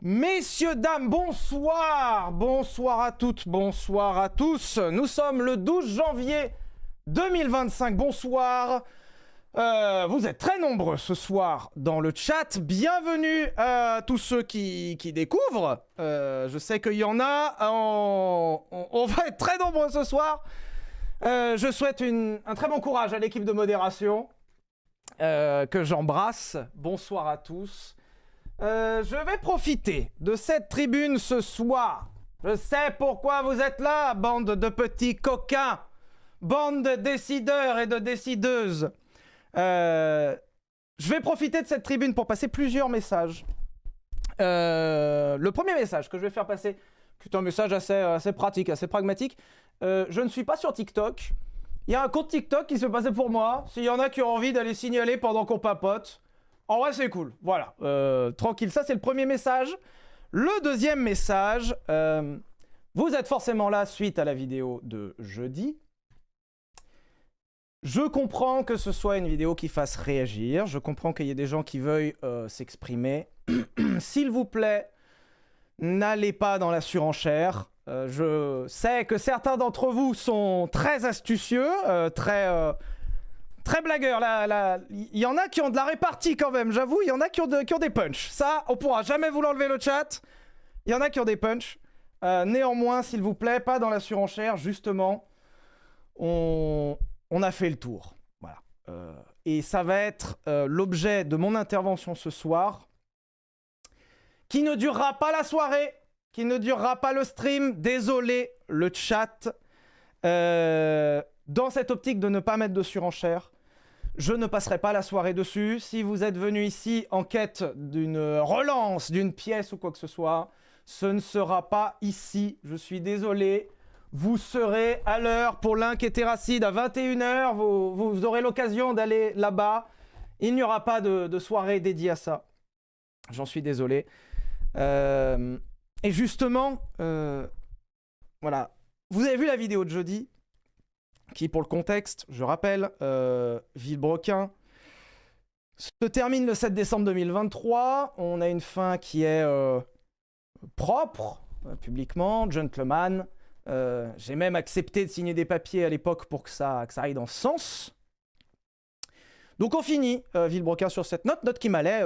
Messieurs, dames, bonsoir. Bonsoir à toutes, bonsoir à tous. Nous sommes le 12 janvier 2025. Bonsoir. Vous êtes très nombreux ce soir dans le chat. Bienvenue à tous ceux qui découvrent. Je sais qu'il y en a. On va être très nombreux ce soir. Je souhaite un très bon courage à l'équipe de modération que j'embrasse. Bonsoir à tous. Je vais profiter de cette tribune ce soir. Je sais pourquoi vous êtes là, bande de petits coquins, bande de décideurs et de décideuses. Je vais profiter de cette tribune pour passer plusieurs messages. Le premier message que je vais faire passer, c'est un message assez pratique, assez pragmatique. Je ne suis pas sur TikTok. Il y a un compte TikTok qui se passait pour moi. S'il y en a qui ont envie d'aller signaler pendant qu'on papote, en vrai, c'est cool. Voilà. Tranquille. Ça, c'est le premier message. Le deuxième message, vous êtes forcément là suite à la vidéo de jeudi. Je comprends que ce soit une vidéo qui fasse réagir. Je comprends qu'il y ait des gens qui veuillent s'exprimer. S'il vous plaît, n'allez pas dans la surenchère. Je sais que certains d'entre vous sont très astucieux, très blagueurs. Il y en a qui ont de la répartie quand même, j'avoue. Il y en a qui ont des punchs. Ça, on pourra jamais vous l'enlever le chat. Il y en a qui ont des punchs. Néanmoins, s'il vous plaît, pas dans la surenchère. Justement, on a fait le tour. Voilà. Et ça va être l'objet de mon intervention ce soir, qui ne durera pas la soirée, qui ne durera pas le stream. Désolé, le chat. Dans cette optique de ne pas mettre de surenchère, je ne passerai pas la soirée dessus. Si vous êtes venu ici en quête d'une relance, d'une pièce ou quoi que ce soit, ce ne sera pas ici. Je suis désolé. Vous serez à l'heure pour Link et Terracide à 21 h. Vous aurez l'occasion d'aller là-bas. Il n'y aura pas de soirée dédiée à ça. J'en suis désolé. Et justement, voilà. Vous avez vu la vidéo de jeudi qui, pour le contexte, je rappelle, Villebrequin se termine le 7 décembre 2023. On a une fin qui est propre, publiquement, gentleman. J'ai même accepté de signer des papiers à l'époque pour que ça aille dans ce sens. Donc on finit Villebrequin sur cette note qui m'allait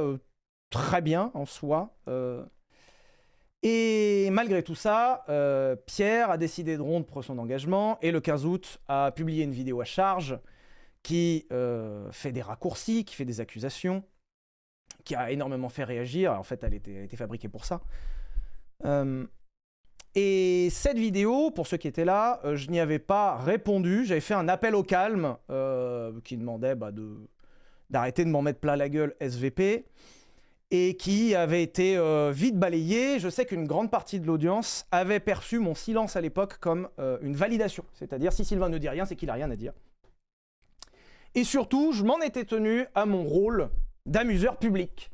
très bien en soi. Et malgré tout ça, Pierre a décidé de rompre son engagement et le 15 août a publié une vidéo à charge qui fait des raccourcis, qui fait des accusations, qui a énormément fait réagir. En fait, elle était fabriquée pour ça. Et cette vidéo, pour ceux qui étaient là, je n'y avais pas répondu. J'avais fait un appel au calme qui demandait d'arrêter de m'en mettre plein la gueule SVP. Et qui avait été vite balayé. Je sais qu'une grande partie de l'audience avait perçu mon silence à l'époque comme une validation. C'est-à-dire, si Sylvain ne dit rien, c'est qu'il n'a rien à dire. Et surtout, je m'en étais tenu à mon rôle d'amuseur public.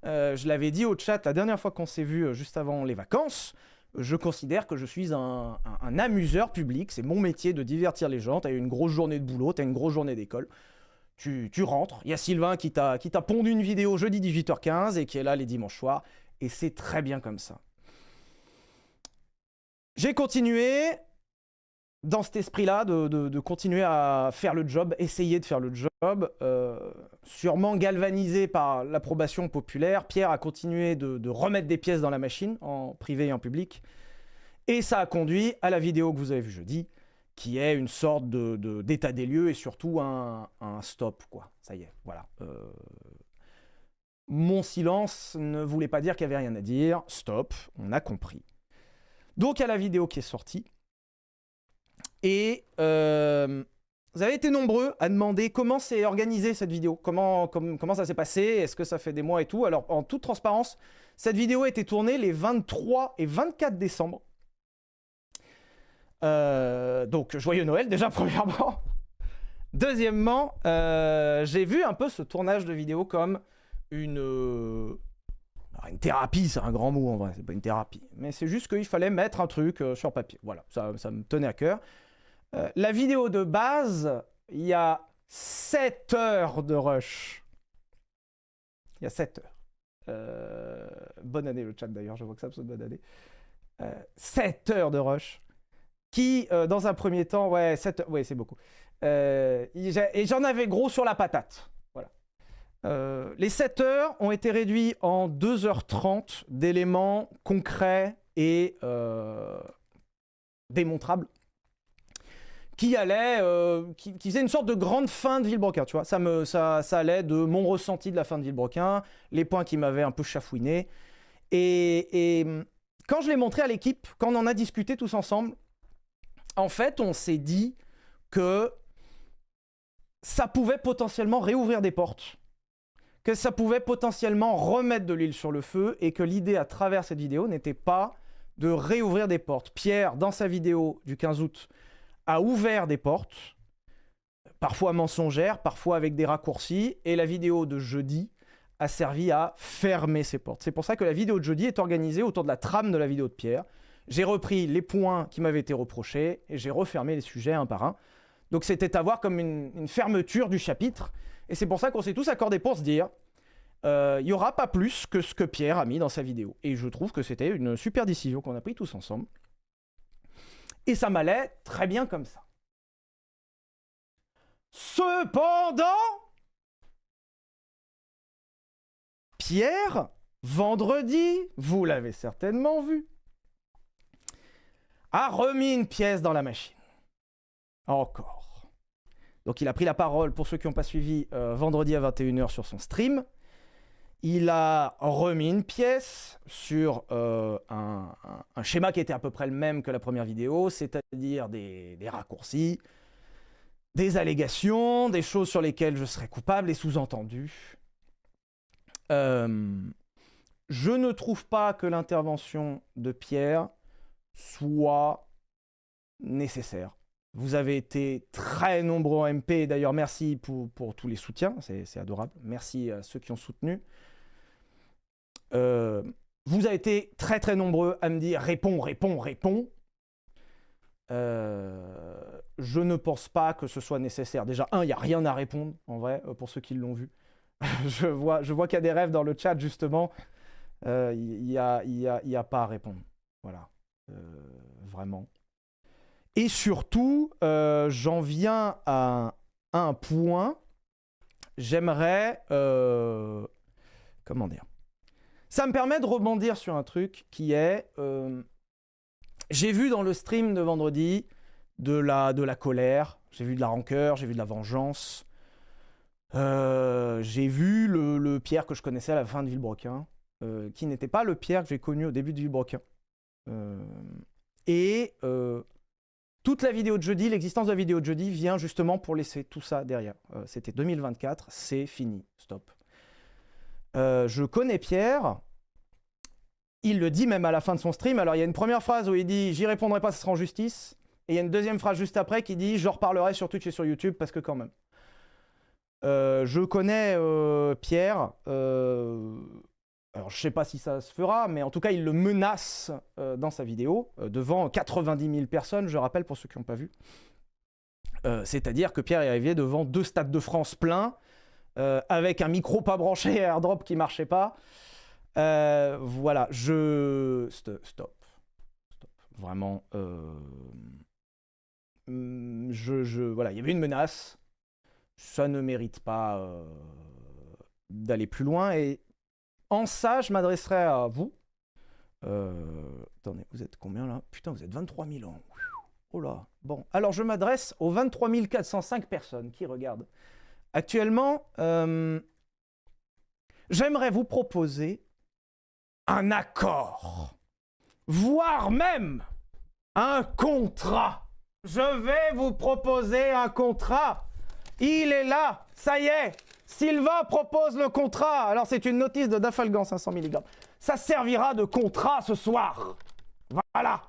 Je l'avais dit au chat la dernière fois qu'on s'est vu juste avant les vacances. Je considère que je suis un amuseur public. C'est mon métier de divertir les gens. Tu as une grosse journée de boulot, tu as une grosse journée d'école. Tu rentres, il y a Sylvain qui t'a pondu une vidéo jeudi 18h15 et qui est là les dimanches soirs, et c'est très bien comme ça. J'ai continué dans cet esprit-là de continuer à faire le job, essayer de faire le job, sûrement galvanisé par l'approbation populaire. Pierre a continué de remettre des pièces dans la machine, en privé et en public, et ça a conduit à la vidéo que vous avez vue jeudi, qui est une sorte d'état des lieux et surtout un stop, quoi. Ça y est, voilà. Mon silence ne voulait pas dire qu'il n'y avait rien à dire. Stop, on a compris. Donc, il y a la vidéo qui est sortie. Et vous avez été nombreux à demander comment s'est organisée cette vidéo. Comment ça s'est passé? Est-ce que ça fait des mois et tout? Alors, en toute transparence, cette vidéo a été tournée les 23 et 24 décembre. Donc joyeux Noël déjà premièrement. Deuxièmement, j'ai vu un peu ce tournage de vidéo comme une thérapie. C'est un grand mot en vrai, c'est pas une thérapie, mais c'est juste qu'il fallait mettre un truc sur papier. Voilà, ça me tenait à cœur. La vidéo de base, il y a 7 heures de rush. Il y a 7 heures. Bonne année le chat d'ailleurs, je vois que ça me bonne année. 7 heures de rush. Qui, dans un premier temps, ouais, 7 heures, ouais, c'est beaucoup. Et j'en avais gros sur la patate. Voilà. Les 7 heures ont été réduits en 2h30 d'éléments concrets et démontrables qui faisaient une sorte de grande fin de Villebrequin, tu vois. Ça allait de mon ressenti de la fin de Villebrequin, les points qui m'avaient un peu chafouiné. Et quand je l'ai montré à l'équipe, quand on en a discuté tous ensemble, en fait, on s'est dit que ça pouvait potentiellement réouvrir des portes, que ça pouvait potentiellement remettre de l'huile sur le feu et que l'idée à travers cette vidéo n'était pas de réouvrir des portes. Pierre, dans sa vidéo du 15 août, a ouvert des portes, parfois mensongères, parfois avec des raccourcis, et la vidéo de jeudi a servi à fermer ces portes. C'est pour ça que la vidéo de jeudi est organisée autour de la trame de la vidéo de Pierre. J'ai repris les points qui m'avaient été reprochés et j'ai refermé les sujets un par un. Donc c'était à voir comme une fermeture du chapitre. Et c'est pour ça qu'on s'est tous accordés pour se dire il n'y aura pas plus que ce que Pierre a mis dans sa vidéo. Et je trouve que c'était une super décision qu'on a prise tous ensemble. Et ça m'allait très bien comme ça. Cependant, Pierre, vendredi, vous l'avez certainement vu, a remis une pièce dans la machine. Encore. Donc il a pris la parole, pour ceux qui n'ont pas suivi, vendredi à 21h sur son stream. Il a remis une pièce sur un schéma qui était à peu près le même que la première vidéo, c'est-à-dire des raccourcis, des allégations, des choses sur lesquelles je serais coupable, des sous-entendus. Je ne trouve pas que l'intervention de Pierre soit nécessaire. Vous avez été très nombreux en MP, d'ailleurs merci pour tous les soutiens, c'est adorable. Merci à ceux qui ont soutenu. Vous avez été très très nombreux à me dire réponds, réponds, réponds. Je ne pense pas que ce soit nécessaire. Déjà, il n'y a rien à répondre, en vrai, pour ceux qui l'ont vu. je vois qu'il y a des rêves dans le chat, justement. Il n'y a pas à répondre. Voilà. Vraiment. Et surtout, j'en viens à un point. J'aimerais... comment dire ? Ça me permet de rebondir sur un truc qui est... j'ai vu dans le stream de vendredi de la colère, j'ai vu de la rancœur, j'ai vu de la vengeance. J'ai vu le Pierre que je connaissais à la fin de Villebrequin, qui n'était pas le Pierre que j'ai connu au début de Villebrequin. Toute la vidéo de jeudi, l'existence de la vidéo de jeudi vient justement pour laisser tout ça derrière. C'était 2024, c'est fini, stop. Je connais Pierre, il le dit même à la fin de son stream. Alors il y a une première phrase où il dit « j'y répondrai pas, ça sera en justice ». Et il y a une deuxième phrase juste après qui dit « je reparlerai sur Twitch et sur YouTube parce que quand même ». Je connais Pierre, alors je sais pas si ça se fera, mais en tout cas il le menace dans sa vidéo, devant 90 000 personnes, je rappelle pour ceux qui n'ont pas vu. C'est-à-dire que Pierre est arrivé devant 2 stades de France pleins, avec un micro pas branché et AirDrop qui marchait pas. Voilà, Stop. Vraiment. Voilà, il y avait une menace. Ça ne mérite pas d'aller plus loin. Et en ça, je m'adresserai à vous. Attendez, vous êtes combien là? Putain, vous êtes 23 000 ans. Oh là. Bon, alors je m'adresse aux 23 405 personnes qui regardent. Actuellement, j'aimerais vous proposer un accord, voire même un contrat. Je vais vous proposer un contrat. Il est là, ça y est. Sylvain propose le contrat. Alors c'est une notice de Dafalgan 500 mg. Ça servira de contrat ce soir. Voilà,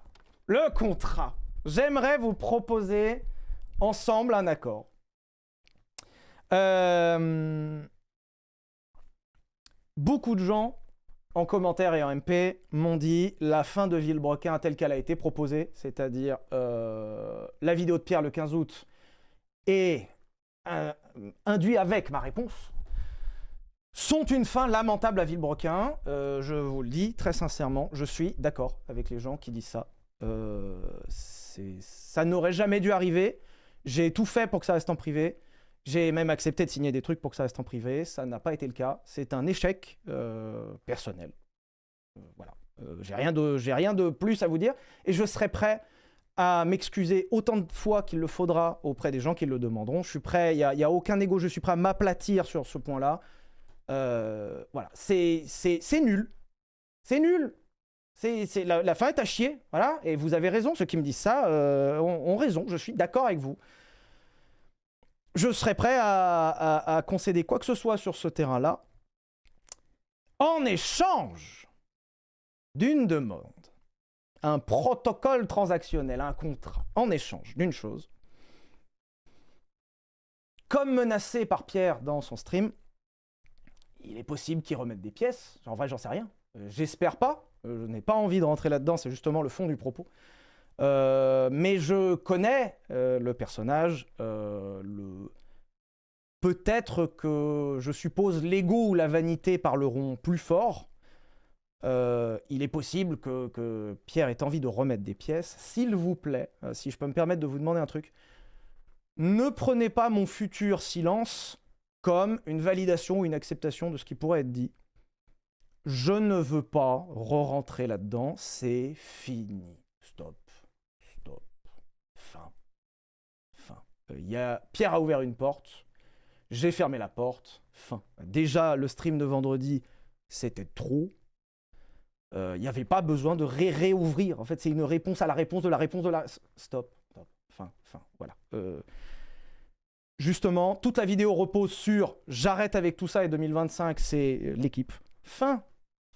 le contrat. J'aimerais vous proposer ensemble un accord. Beaucoup de gens, en commentaire et en MP, m'ont dit la fin de Villebrequin telle qu'elle a été proposée, c'est-à-dire la vidéo de Pierre le 15 août est induit avec ma réponse. sont une fin lamentable à Villebrequin. Je vous le dis très sincèrement, je suis d'accord avec les gens qui disent ça. Ça n'aurait jamais dû arriver. J'ai tout fait pour que ça reste en privé. J'ai même accepté de signer des trucs pour que ça reste en privé. Ça n'a pas été le cas. C'est un échec personnel. Voilà. J'ai rien de plus à vous dire. Et je serai prêt à m'excuser autant de fois qu'il le faudra auprès des gens qui le demanderont. Je suis prêt, il n'y a aucun ego, je suis prêt à m'aplatir sur ce point-là. Voilà, c'est nul. C'est nul. La fin est à chier, voilà. Et vous avez raison, ceux qui me disent ça ont raison, je suis d'accord avec vous. Je serai prêt à concéder quoi que ce soit sur ce terrain-là en échange d'une demande. Un protocole transactionnel, un contrat, en échange d'une chose. Comme menacé par Pierre dans son stream, il est possible qu'il remette des pièces. En vrai, j'en sais rien. J'espère pas. Je n'ai pas envie de rentrer là-dedans, c'est justement le fond du propos. Mais je connais le personnage. Peut-être que, je suppose, l'ego ou la vanité parleront plus fort. Il est possible que Pierre ait envie de remettre des pièces. S'il vous plaît, si je peux me permettre de vous demander un truc, ne prenez pas mon futur silence comme une validation ou une acceptation de ce qui pourrait être dit. Je ne veux pas re-rentrer là-dedans, c'est fini. Stop. Stop. Fin. Fin. Pierre a ouvert une porte, j'ai fermé la porte, fin. Déjà, le stream de vendredi, c'était trop. Il n'y avait pas besoin de réouvrir. En fait, c'est une réponse à la réponse de la réponse de la... Stop. Stop. Fin. Voilà. Justement, toute la vidéo repose sur « J'arrête avec tout ça et 2025, c'est l'équipe. » Fin.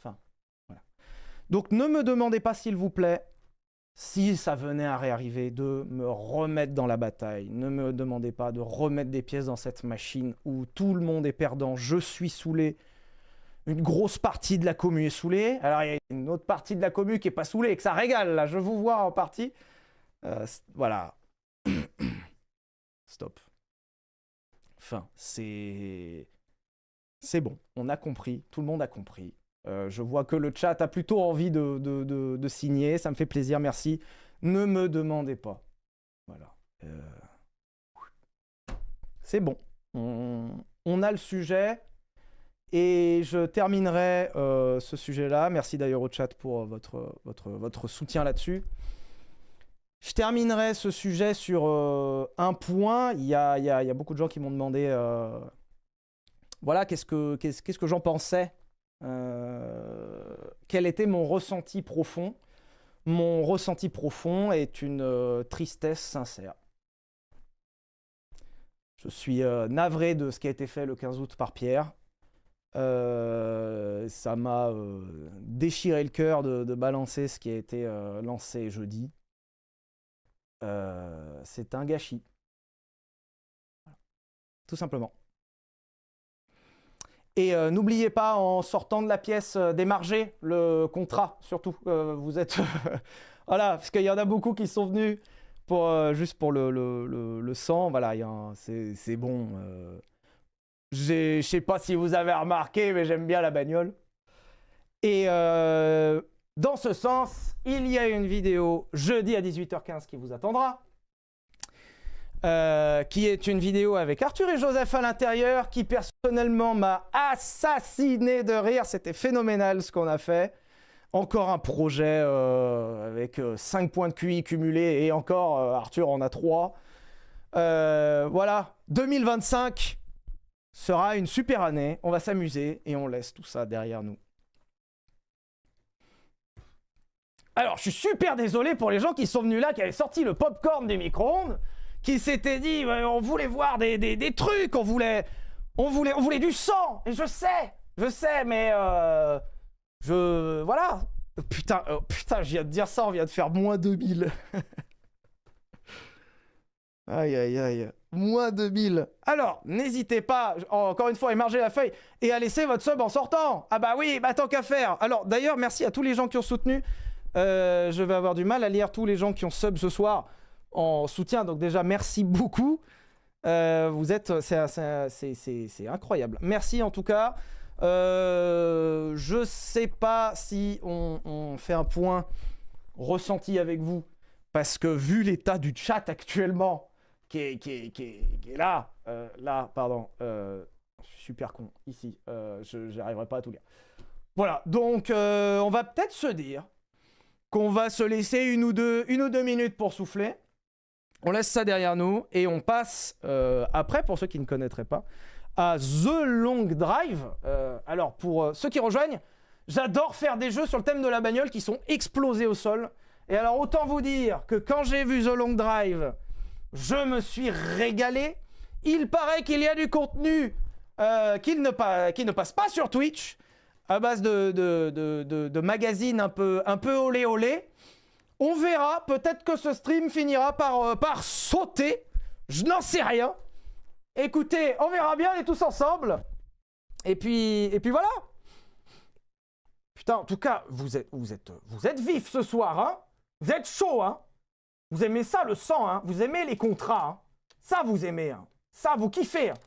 Voilà. Donc, ne me demandez pas, s'il vous plaît, si ça venait à réarriver, de me remettre dans la bataille. Ne me demandez pas de remettre des pièces dans cette machine où tout le monde est perdant. Je suis saoulé. Une grosse partie de la commu est saoulée. Alors, il y a une autre partie de la commu qui n'est pas saoulée et que ça régale, là. Je vous vois en partie. Voilà. Stop. Enfin, c'est bon. On a compris. Tout le monde a compris. Je vois que le chat a plutôt envie de signer. Ça me fait plaisir. Merci. Ne me demandez pas. Voilà. C'est bon. On a le sujet. Et je terminerai ce sujet-là. Merci d'ailleurs au chat pour votre soutien là-dessus. Je terminerai ce sujet sur un point. Il y a beaucoup de gens qui m'ont demandé voilà, qu'est-ce que j'en pensais, quel était mon ressenti profond. Mon ressenti profond est une tristesse sincère. Je suis navré de ce qui a été fait le 15 août par Pierre. Ça m'a déchiré le cœur de balancer ce qui a été lancé jeudi. C'est un gâchis. Voilà. Tout simplement. Et n'oubliez pas, en sortant de la pièce, d'émarger le contrat, surtout. Vous êtes... voilà, parce qu'il y en a beaucoup qui sont venus pour, juste pour le sang. Voilà, c'est bon. Je sais pas si vous avez remarqué, mais j'aime bien la bagnole. Et dans ce sens, il y a une vidéo jeudi à 18h15 qui vous attendra. Qui est une vidéo avec Arthur et Joseph à l'intérieur, qui personnellement m'a assassiné de rire. C'était phénoménal ce qu'on a fait. Encore un projet avec 5 points de QI cumulés, et encore, Arthur en a 3. Voilà, 2025 sera une super année. On va s'amuser et on laisse tout ça derrière nous. Alors, je suis super désolé pour les gens qui sont venus là, qui avaient sorti le popcorn du micro-ondes, qui s'étaient dit, on voulait voir des trucs, on voulait du sang. Et je sais, mais voilà. Putain, je viens de dire ça, on vient de faire moins 2000. Aïe, aïe, aïe. Moins 2000. Alors, n'hésitez pas, encore une fois, à émarger la feuille et à laisser votre sub en sortant. Ah bah oui, bah tant qu'à faire. Alors, d'ailleurs, merci à tous les gens qui ont soutenu. Je vais avoir du mal à lire tous les gens qui ont sub ce soir en soutien. Donc déjà, merci beaucoup. Vous êtes... C'est incroyable. Merci en tout cas. Je sais pas si on fait un point ressenti avec vous, parce que vu l'état du chat actuellement, qui est là, pardon, je suis super con, ici, je n'arriverai pas à tout lire. Voilà, donc on va peut-être se dire qu'on va se laisser une ou deux minutes pour souffler. On laisse ça derrière nous et on passe après, pour ceux qui ne connaîtraient pas, à The Long Drive. Alors, pour ceux qui rejoignent, j'adore faire des jeux sur le thème de la bagnole qui sont explosés au sol. Et alors, autant vous dire que quand j'ai vu The Long Drive, je me suis régalé. Il paraît qu'il y a du contenu qui ne passe pas sur Twitch, à base de magazines un peu olé olé. On verra, peut-être que ce stream finira par sauter. Je n'en sais rien. Écoutez, on verra bien, on est tous ensemble. Et puis voilà. Putain, en tout cas, vous êtes vifs ce soir, hein. Vous êtes chaud, hein. Vous aimez ça, le sang, hein. Vous aimez les contrats, hein. Ça, vous aimez, hein. Ça, vous kiffez, hein.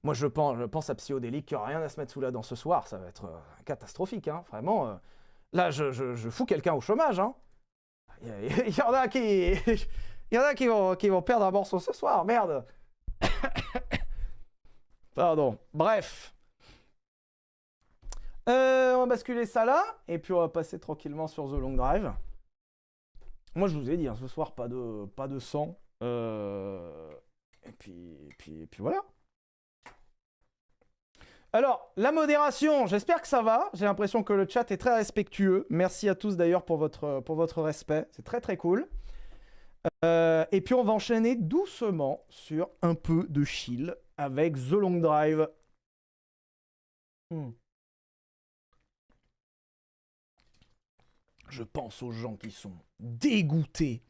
Moi, je pense à Psyodélique qui n'aura rien à se mettre sous la dent ce soir. Ça va être catastrophique, hein. Vraiment. Là, je fous quelqu'un au chômage, hein. Il y en a qui... Il y en a qui vont perdre un morceau ce soir, merde. Pardon. Bref. On va basculer ça là, et puis on va passer tranquillement sur The Long Drive. Moi, je vous ai dit, hein, ce soir, pas de sang. Et puis voilà. Alors, la modération, j'espère que ça va. J'ai l'impression que le chat est très respectueux. Merci à tous d'ailleurs pour votre respect. C'est très très cool. Et puis on va enchaîner doucement sur un peu de chill avec The Long Drive. Je pense aux gens qui sont dégoûtés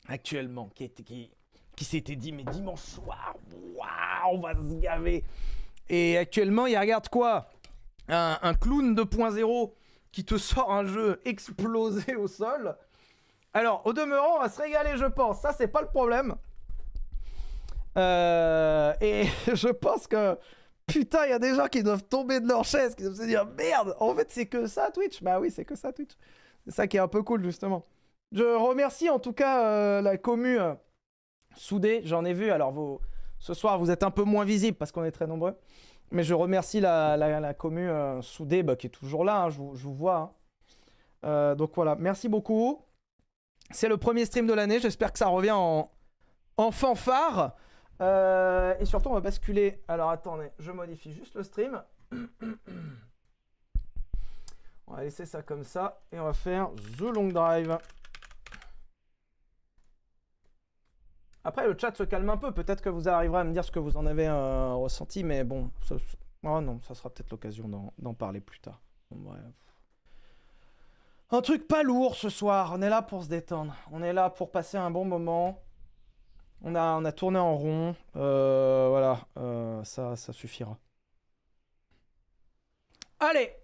actuellement, qui s'étaient dit mais dimanche soir, waouh, on va se gaver. Et actuellement, il regarde quoi, un clown 2.0 qui te sort un jeu explosé au sol. Alors, au demeurant, on va se régaler, je pense. Ça, c'est pas le problème. Et je pense que... Putain, il y a des gens qui doivent tomber de leur chaise, qui doivent se dire « Merde, en fait, c'est que ça, Twitch !» Bah oui, c'est que ça, Twitch. C'est ça qui est un peu cool, justement. Je remercie, en tout cas, la commu soudée. J'en ai vu. Alors, ce soir, vous êtes un peu moins visible parce qu'on est très nombreux. Mais je remercie la commu soudée qui est toujours là. Hein, je vous vois. Hein. Donc, voilà. Merci beaucoup. C'est le premier stream de l'année, j'espère que ça revient en fanfare. Et surtout, on va basculer... Alors, attendez, je modifie juste le stream. On va laisser ça comme ça. Et on va faire The Long Drive. Après, le chat se calme un peu. Peut-être que vous arriverez à me dire ce que vous en avez ressenti. Mais bon, oh non, ça sera peut-être l'occasion d'en parler plus tard. Bon, bref. Un truc pas lourd ce soir, on est là pour se détendre, on est là pour passer un bon moment. On a tourné en rond, voilà, ça suffira. Allez.